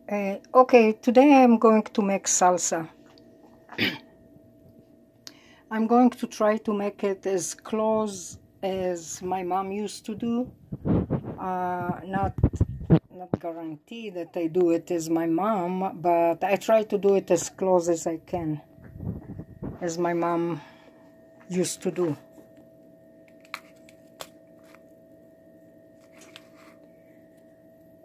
Okay, today I'm going to make salsa. I'm going to try to make it as close as my mom used to do. Not guarantee that I do it as my mom, but I try to do it as close as I can, as my mom used to do.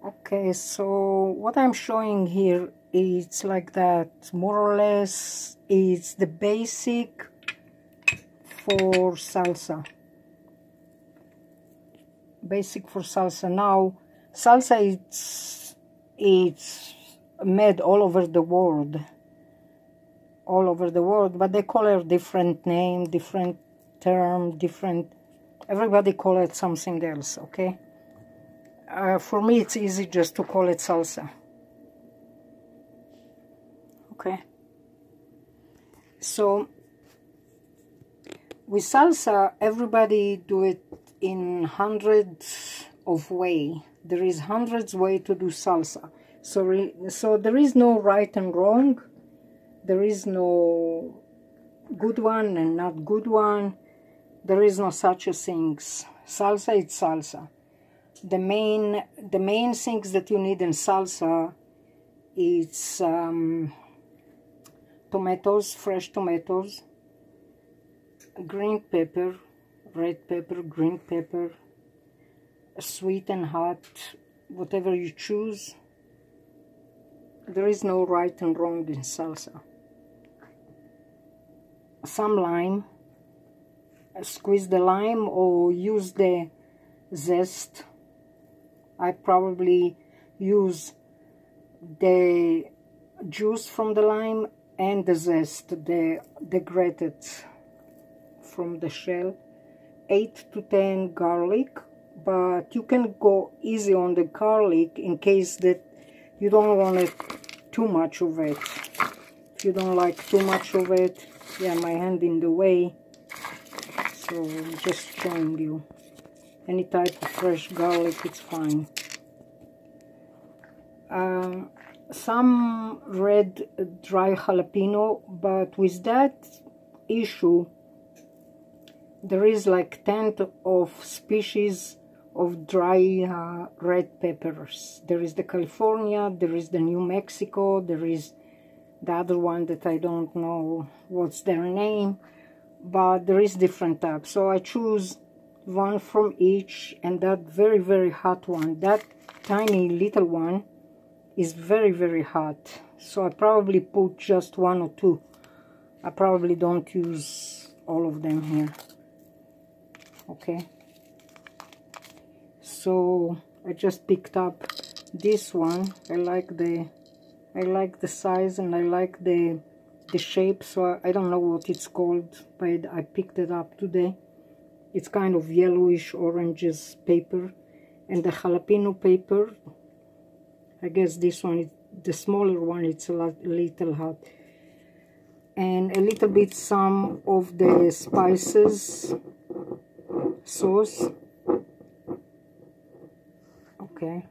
Okay, so what I'm showing here, it's like that, more or less. It's the basic for salsa. Basic for salsa. Now, salsa, it's made all over the world. All over the world, but they call it different name, different term, different... Everybody call it something else, okay? For me, it's easy just to call it salsa. Okay. So, with salsa, everybody do it in hundreds of ways. There is hundreds way to do salsa. So there is no right and wrong. There is no good one and not good one. There is no such a things. Salsa is salsa. The main things that you need in salsa is tomatoes, fresh tomatoes, green pepper, red pepper, green pepper, sweet and hot, whatever you choose. There is no right and wrong in salsa. Some lime, squeeze the lime or use the zest. I probably use the juice from the lime and the zest, the grated from the shell. 8 to 10 garlic, but you can go easy on the garlic in case that you don't want it too much of it. If you don't like too much of it, yeah, my hand in the way, so just showing you. Any type of fresh garlic, it's fine. Some red dry jalapeno, but with that issue, there is like 10 of species of dry red peppers. There is the California, there is the New Mexico, there is the other one that I don't know what's their name, but there is different types. So I choose one from each, and that very, very hot one, that tiny little one, is very, very hot. So I probably put just 1 or 2. I probably don't use all of them here. Okay. So I just picked up this one. I like the size and I like the shape. So I don't know what it's called, but I picked it up today. It's kind of yellowish oranges paper, and the jalapeno paper, I guess this one is the smaller one. It's a little hot, and a little bit some of the spices sauce. Okay,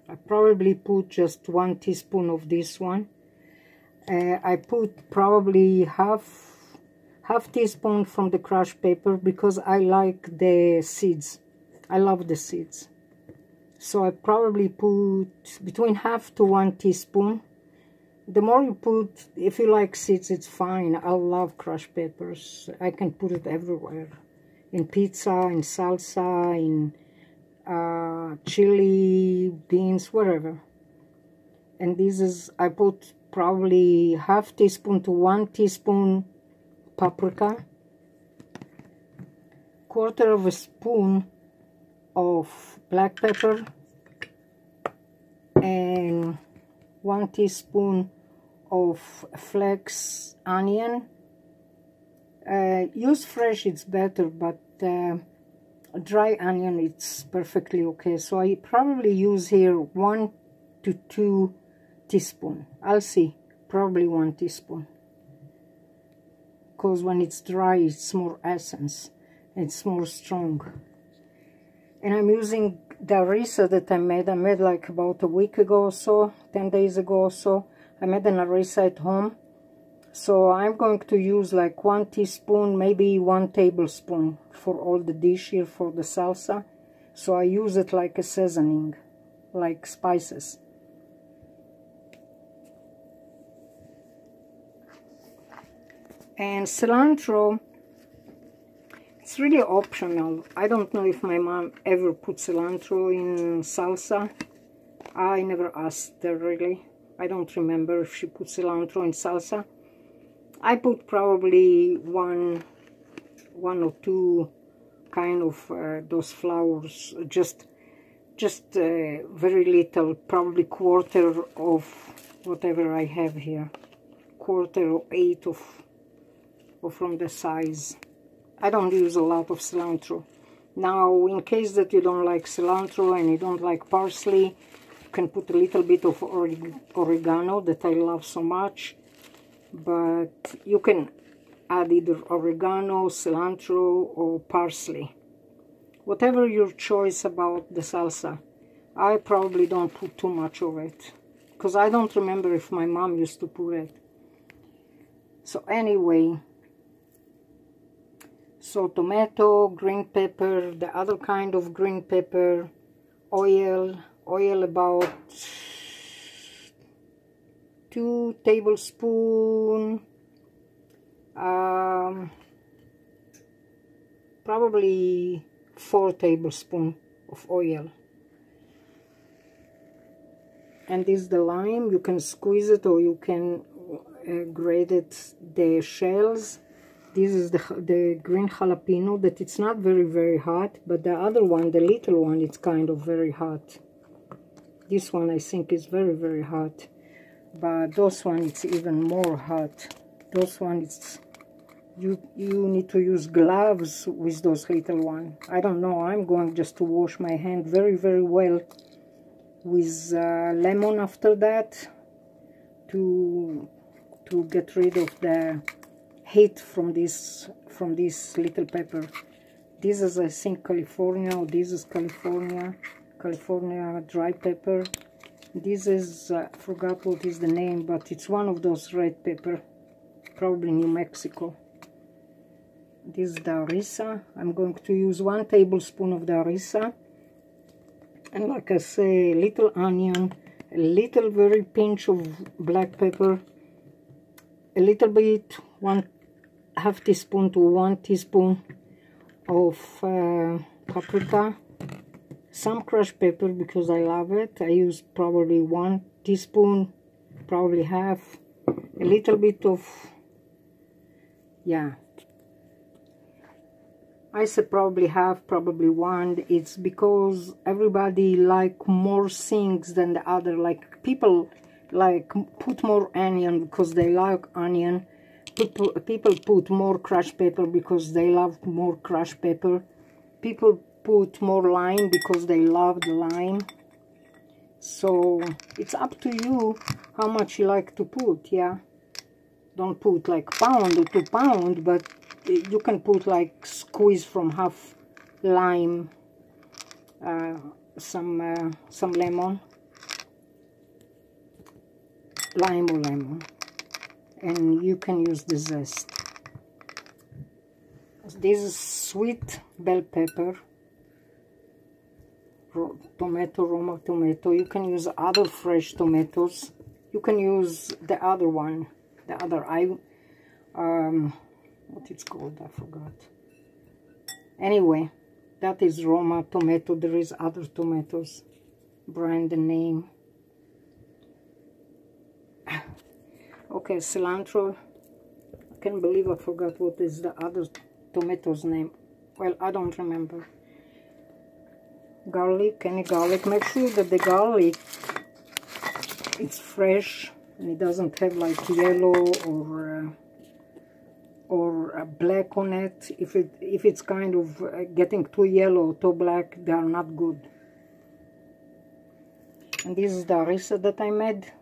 I probably put just 1 teaspoon of this one. I put probably half teaspoon from the crushed pepper because I like the seeds. I love the seeds. So I probably put between half to 1 teaspoon. The more you put, if you like seeds, it's fine. I love crushed peppers. I can put it everywhere. In pizza, in salsa, in chili, beans, whatever. And this is, I put probably half teaspoon to 1 teaspoon paprika, 1/4 of a spoon of black pepper, and 1 teaspoon of flex onion. Use fresh, it's better, but dry onion, it's perfectly okay. So I probably use here 1 to 2 teaspoon. I'll see, probably 1 teaspoon. Because when it's dry, it's more essence. It's more strong. And I'm using the harissa that I made like about a week ago or so, 10 days ago or so. I made an harissa at home. So I'm going to use like 1 teaspoon, maybe 1 tablespoon for all the dish here for the salsa. So I use it like a seasoning, like spices. And cilantro, it's really optional. I don't know if my mom ever put cilantro in salsa. I never asked her really. I don't remember if she put cilantro in salsa. I put probably one or two kind of those flowers, just very little, probably quarter of whatever I have here, quarter or 1/8 of from the size. I don't use a lot of cilantro. Now, in case that you don't like cilantro and you don't like parsley, you can put a little bit of oregano that I love so much. But you can add either oregano, cilantro, or parsley. Whatever your choice about the salsa. I probably don't put too much of it, because I don't remember if my mom used to put it. So anyway, so tomato, green pepper, the other kind of green pepper, oil about 2 tablespoons, probably 4 tablespoons of oil. And this is the lime. You can squeeze it or you can grate it, the shells. This is the green jalapeno, that it's not very hot, but the other one, the little one, it's kind of very hot. This one I think is very hot. But those one, it's even more hot. Those one, it's you need to use gloves with those little one. I don't know. I'm going just to wash my hand very well with lemon after that to get rid of the heat from this little pepper. This is, I think, California, or this is California dry pepper. This is, I forgot what is the name, but it's one of those red pepper, probably New Mexico. This is the harissa. I'm going to use 1 tablespoon of the harissa. And like I say, a little onion, a little very pinch of black pepper, a little bit, 1/2 teaspoon to 1 teaspoon of paprika, some crushed pepper because I love it. I use probably 1 teaspoon, probably half, a little bit of, yeah, I said probably half, probably 1. It's because everybody like more things than the other. Like people like put more onion because they like onion. People put more crushed pepper because they love more crushed pepper. People put more lime because they love the lime. So it's up to you how much you like to put, yeah. Don't put like pound or 2 pounds, but you can put like squeeze from half lime, some lemon, lime or lemon, and you can use the zest. This is sweet bell pepper, tomato, Roma tomato. You can use other fresh tomatoes. You can use the other one, the other what it's called, I forgot. Anyway, that is Roma tomato. There is other tomatoes, brand the name. Okay, cilantro. I can't believe I forgot what is the other tomato's name. Well, I don't remember. Garlic, any garlic. Make sure that the garlic, it's fresh and it doesn't have like yellow or black on it. If it's kind of getting too yellow, too black, they are not good. And this is the harissa that I made.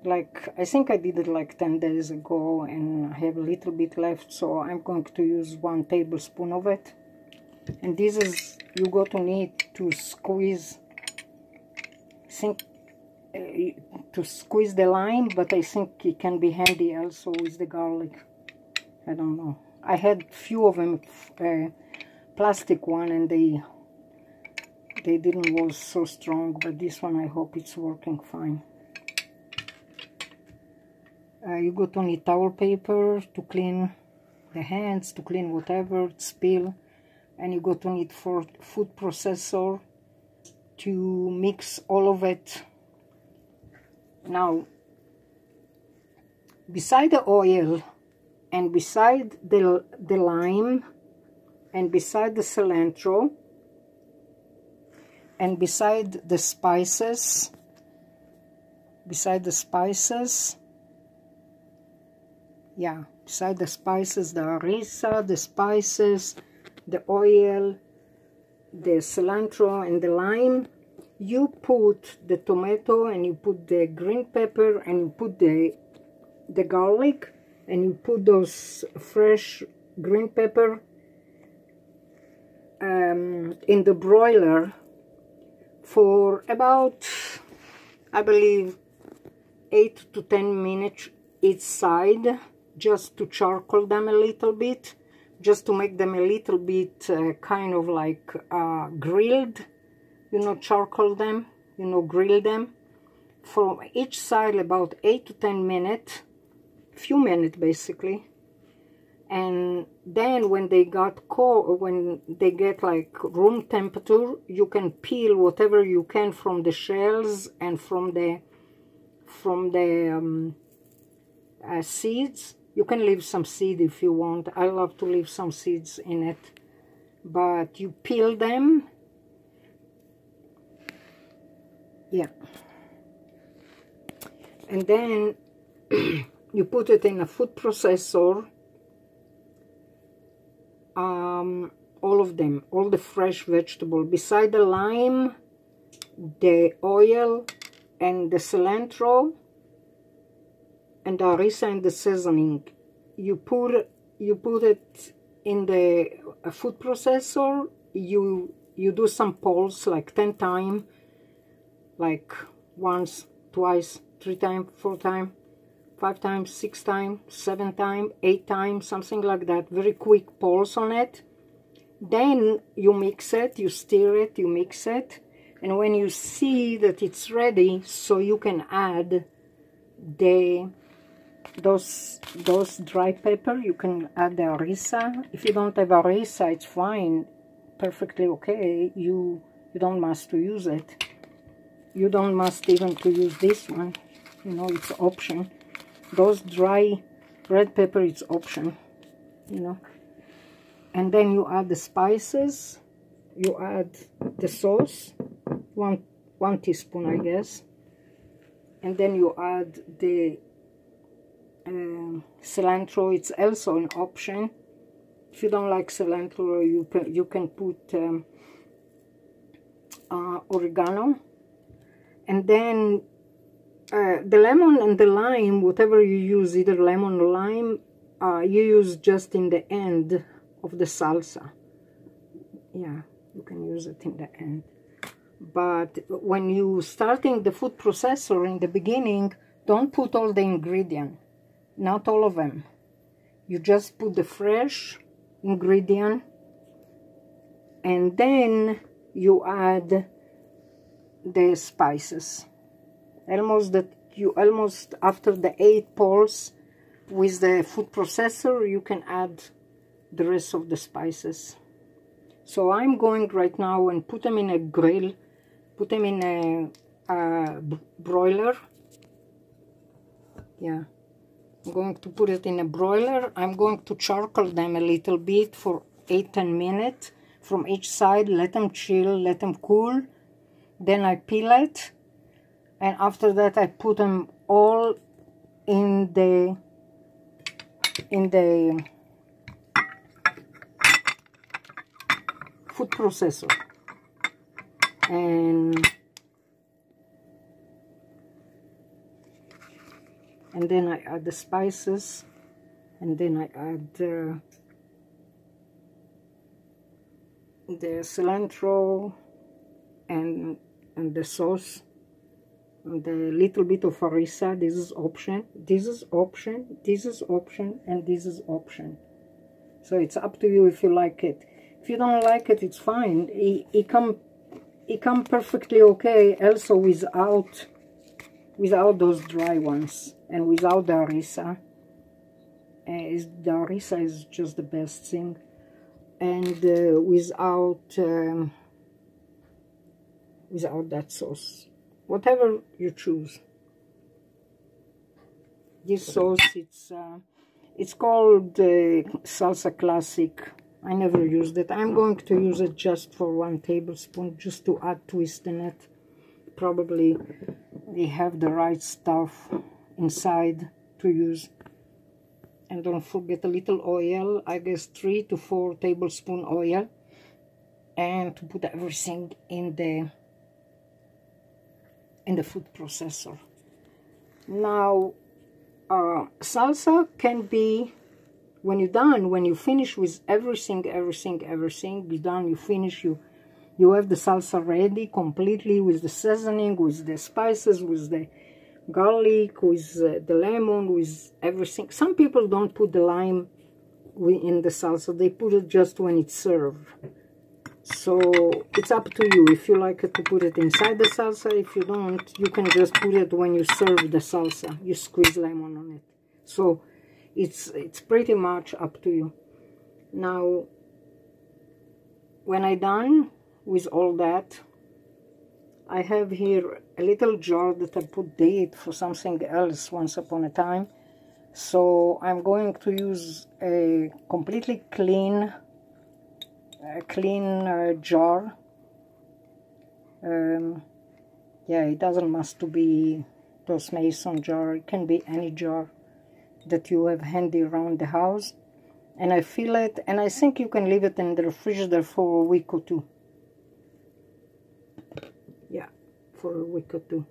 Like, I think I did it like 10 days ago, and I have a little bit left, so I'm going to use 1 tablespoon of it. And this is you go to need to squeeze, to squeeze the lime, but I think it can be handy also with the garlic. I don't know. I had few of them, plastic one, and they didn't work so strong, but this one I hope it's working fine. You got to need towel paper to clean the hands, to clean whatever spill, and you got to need for food processor to mix all of it. Now, beside the oil and beside the lime and beside the cilantro and beside the spices, beside the spices, the harissa, the spices, the oil, the cilantro and the lime, you put the tomato and you put the green pepper and you put the garlic and you put those fresh green pepper in the broiler for about, I believe, 8 to 10 minutes each side, just to charcoal them a little bit, just to make them a little bit kind of like grilled, you know, charcoal them, you know, grill them. From each side about 8 to 10 minutes, few minutes basically. And then when they got cold, when they get like room temperature, you can peel whatever you can from the shells and from the seeds. You can leave some seed if you want. I love to leave some seeds in it. But you peel them. Yeah. And then you put it in a food processor. All of them, all the fresh vegetable. Beside the lime, the oil, and the cilantro, and the harissa and the seasoning, you put it in the food processor. You do some pulse like 10 times, like once, twice, 3 times, 4 times, 5 times, 6 times, 7 times, 8 times, something like that. Very quick pulse on it. Then you mix it, you stir it, you mix it, and when you see that it's ready, so you can add those dry pepper. You can add the harissa. If you don't have harissa, it's fine, perfectly okay. You don't must to use it. You don't must even to use this one. You know, it's option. Those dry red pepper, it's option. You know. And then you add the spices. You add the sauce, one teaspoon, I guess. And then you add the cilantro. It's also an option. If you don't like cilantro, you can put oregano. And then the lemon and the lime, whatever you use, either lemon or lime, you use just in the end of the salsa. Yeah, you can use it in the end. But when you starting the food processor in the beginning, don't put all the ingredient, not all of them. You just put the fresh ingredient, and then you add the spices. Almost after the 8 pulse with the food processor, you can add the rest of the spices. So I'm going right now and put them in a grill, put them in a broiler. Yeah, I'm going to put it in a broiler. I'm going to charcoal them a little bit for 8-10 minutes from each side. Let them chill, let them cool. Then I peel it, and after that I put them all in the food processor. And then I add the spices, and then I add the cilantro and the sauce, and the little bit of harissa. This is option, this is option, this is option, and this is option. So it's up to you if you like it. If you don't like it, it's fine. It come perfectly okay also without those dry ones and without the harissa. The harissa is just the best thing, and without that sauce, whatever you choose. This sauce, it's called Salsa Classic. I never used it. I'm going to use it just for 1 tablespoon, just to add twist in it. Probably they have the right stuff inside to use. And don't forget a little oil, I guess 3 to 4 tablespoon oil, and to put everything in the food processor. Now, salsa can be, when you're done, when you finish with everything, you're done, you finish, you have the salsa ready completely with the seasoning, with the spices, with the garlic, with the lemon, with everything. Some people don't put the lime in the salsa, they put it just when it's served. So it's up to you if you like it to put it inside the salsa. If you don't, you can just put it when you serve the salsa, you squeeze lemon on it. So it's pretty much up to you. Now, when I'm done with all that, I have here a little jar that I put date for something else once upon a time. So I'm going to use a completely clean jar. Yeah, it doesn't must to be those mason jar. It can be any jar that you have handy around the house. And I fill it, and I think you can leave it in the refrigerator for a week or 2. Yeah, for a week or 2.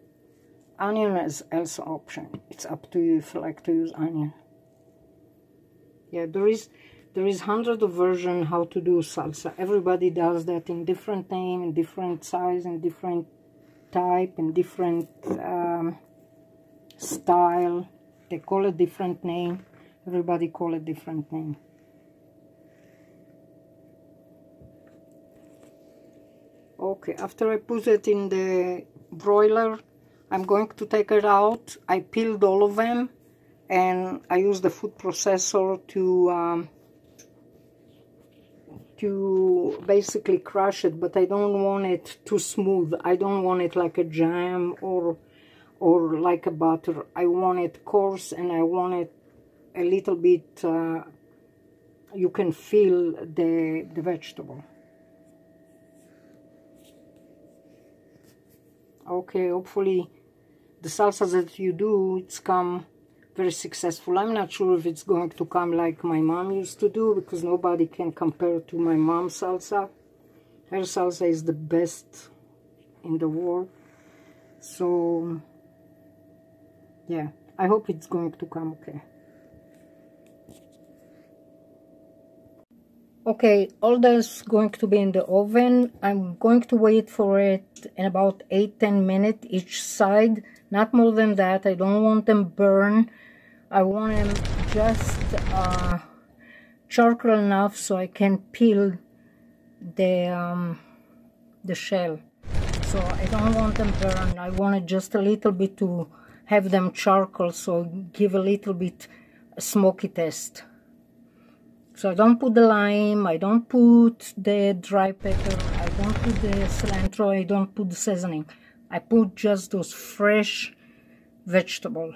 Onion is also option. It's up to you if you like to use onion. Yeah, there is hundreds of versions how to do salsa. Everybody does that in different name, in different size, in different type, in different style. They call it different name. Everybody call it different name. Okay, after I put it in the broiler, I'm going to take it out. I peeled all of them, and I use the food processor to basically crush it, but I don't want it too smooth. I don't want it like a jam or like a butter. I want it coarse, and I want it a little bit, you can feel the vegetable. Okay, hopefully the salsa that you do, it's come very successful. I'm not sure if it's going to come like my mom used to do, because nobody can compare to my mom's salsa. Her salsa is the best in the world. So yeah, I hope it's going to come okay. Okay, all that's going to be in the oven. I'm going to wait for it in about 8-10 minutes each side. Not more than that. I don't want them burn. I want them just charcoal enough so I can peel the shell. So I don't want them burn. I want it just a little bit to have them charcoal, so give a little bit smoky taste. So I don't put the lime, I don't put the dry pepper, I don't put the cilantro, I don't put the seasoning. I put just those fresh vegetables.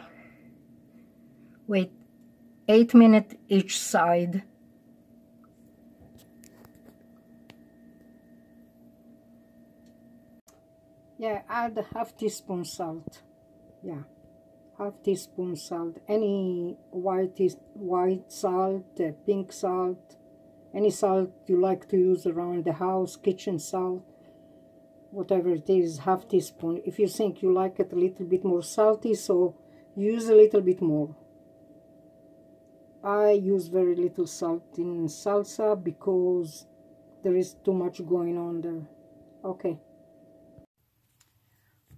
Wait 8 minutes each side. Yeah, add half teaspoon salt. Yeah, half teaspoon salt. Any white salt, pink salt, any salt you like to use around the house, kitchen salt, whatever it is, half teaspoon. If you think you like it a little bit more salty, so use a little bit more. I use very little salt in salsa because there is too much going on there. Okay.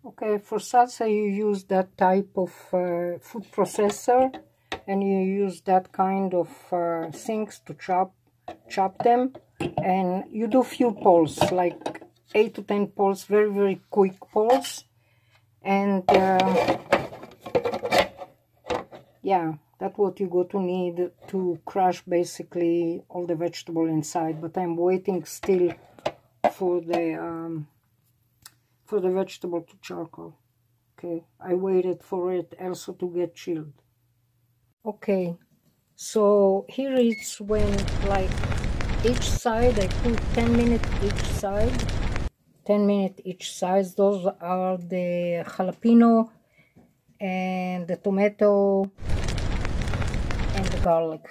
Okay, for salsa you use that type of food processor, and you use that kind of things to chop them, and you do few pulls, like 8 to 10 pulls, very, very quick pulls, and yeah, that's what you go to need to crush basically all the vegetable inside. But I'm waiting still for the vegetable to charcoal. Okay, I waited for it also to get chilled. Okay, so here it's when, like, each side I put 10 minutes each side. 10 minutes each side. Those are the jalapeno and the tomato and the garlic.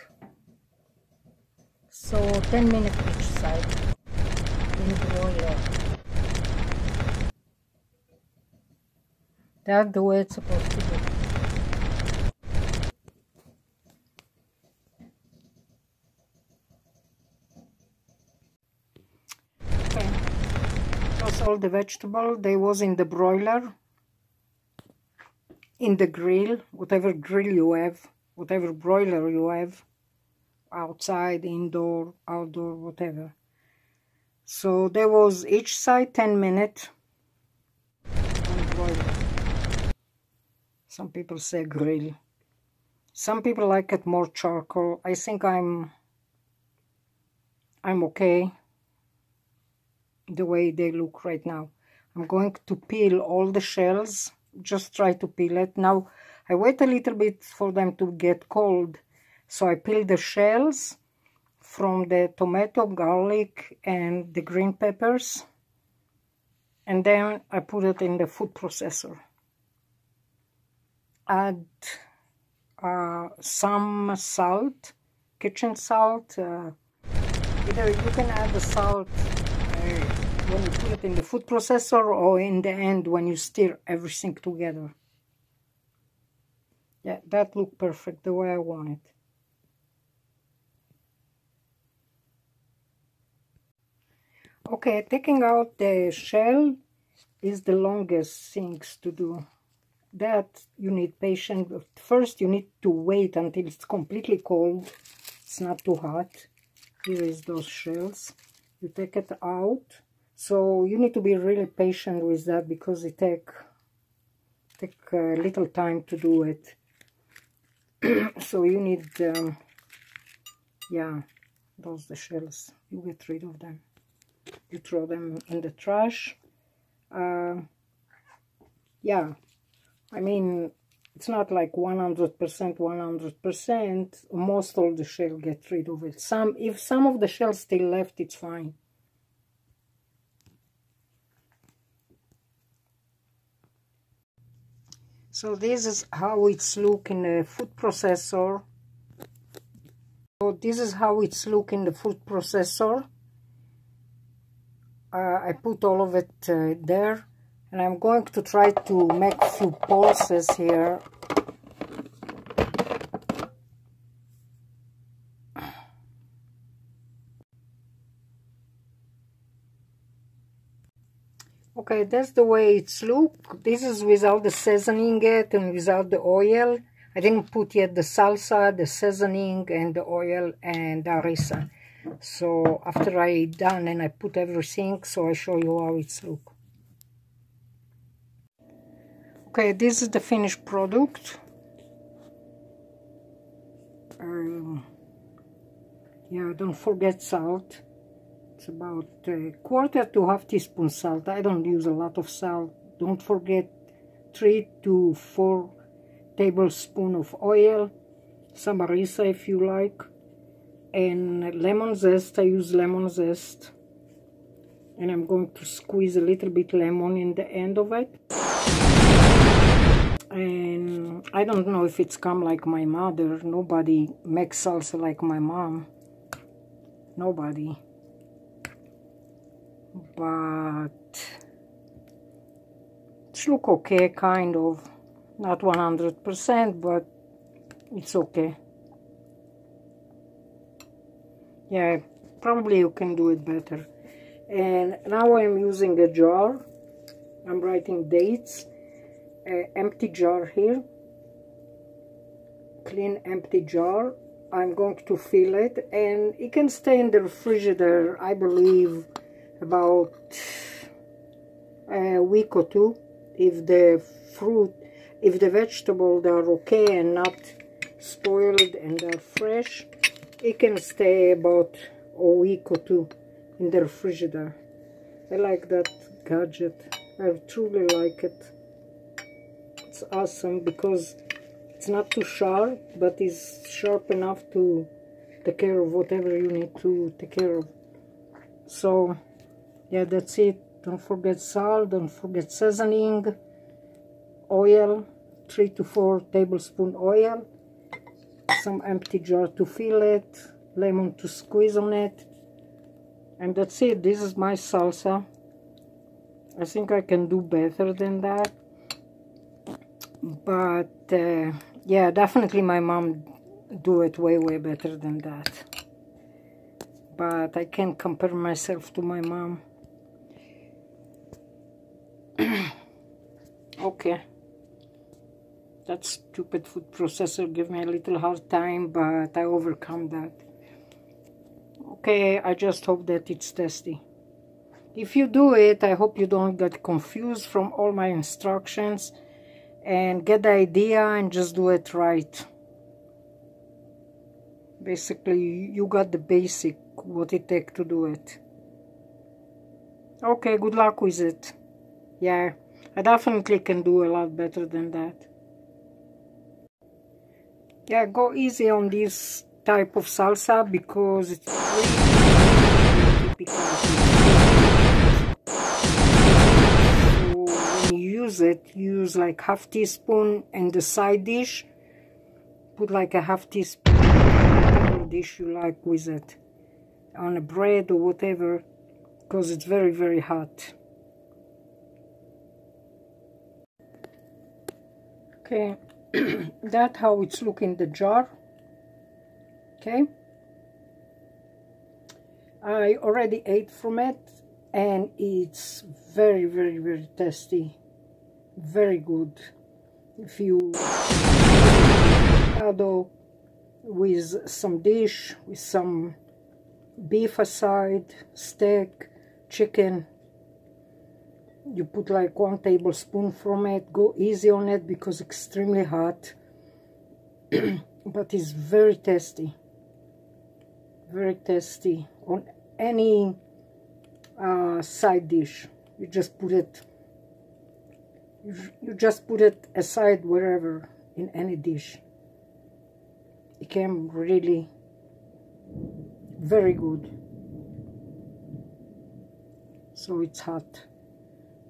So 10 minutes each side in the broiler. That's the way it's supposed to be. Okay, that's all the vegetable. They was in the broiler, in the grill, whatever grill you have, whatever broiler you have, outside, indoor, outdoor, whatever. So there was each side 10 minutes on the broiler. Some people say grill. Some people like it more charcoal. I think I'm okay the way they look right now. I'm going to peel all the shells. Just try to peel it. Now I wait a little bit for them to get cold. So I peel the shells from the tomato, garlic, and the green peppers. And then I put it in the food processor. Add some salt, kitchen salt. Either you can add the salt when you put it in the food processor, or in the end when you stir everything together. Yeah, that looked perfect the way I want it. Okay, taking out the shell is the longest things to do. That you need patience. First you need to wait until it's completely cold. It's not too hot. Here is those shells. You take it out. So you need to be really patient with that, because it take a little time to do it. So you need, yeah, those the shells. You get rid of them. You throw them in the trash. Yeah, I mean, it's not like 100%. Most of the shell get rid of it. If some of the shell still left, it's fine. So this is how it's look in the food processor. So this is how it's look in the food processor. I put all of it there, and I'm going to try to make a few pulses here. Okay, that's the way it's look. This is without the seasoning yet and without the oil. I didn't put yet the salsa, the seasoning, and the oil, and the harissa. So after I done and I put everything, so I show you how it's look. Okay, this is the finished product. Yeah, don't forget salt. It's about a quarter to half teaspoon salt. I don't use a lot of salt. Don't forget 3 to 4 tablespoons of oil, some harissa if you like, and lemon zest. I use lemon zest, and I'm going to squeeze a little bit lemon in the end of it. And I don't know if it's come like my mother. Nobody makes salsa like my mom. Nobody. But it's look okay, kind of. Not 100%, but it's okay. Yeah, probably you can do it better. And now I'm using a jar. I'm writing dates. Empty jar here. Clean empty jar. I'm going to fill it, and it can stay in the refrigerator, I believe, about a week or two. If the fruit, if the vegetables are okay and not spoiled and are fresh, it can stay about a week or two in the refrigerator. I like that gadget. I truly like it. It's awesome because it's not too sharp, but it's sharp enough to take care of whatever you need to take care of. So yeah, that's it. Don't forget salt, don't forget seasoning, oil, 3 to 4 tablespoons oil, some empty jar to fill it, lemon to squeeze on it, and that's it. This is my salsa. I think I can do better than that, but yeah, definitely my mom do it way better than that, but I can't compare myself to my mom. Okay, that stupid food processor gave me a little hard time, but I overcome that. Okay, I just hope that it's tasty. If you do it, I hope you don't get confused from all my instructions, and get the idea and just do it right. Basically, you got the basic, what it takes to do it. Okay, good luck with it. Yeah, I definitely can do a lot better than that. Yeah, go easy on this type of salsa because it's really typical. So when you use it, use like half teaspoon, and the side dish, put like a half teaspoon, whatever dish you like with it, on a bread or whatever, because it's very hot. Okay, that's how it's look in the jar. Okay, I already ate from it, and it's very tasty, very good. If you avocado with some dish, with some beef aside, steak, chicken, you put like 1 tablespoon from it. Go easy on it because it's extremely hot, but it's very tasty on any side dish. You just put it aside wherever, in any dish. It came really very good. So it's hot,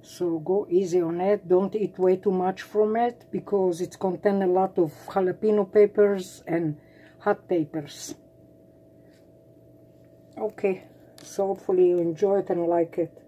so go easy on it. Don't eat way too much from it because it contains a lot of jalapeno peppers and hot peppers. Okay, so hopefully you enjoy it and like it.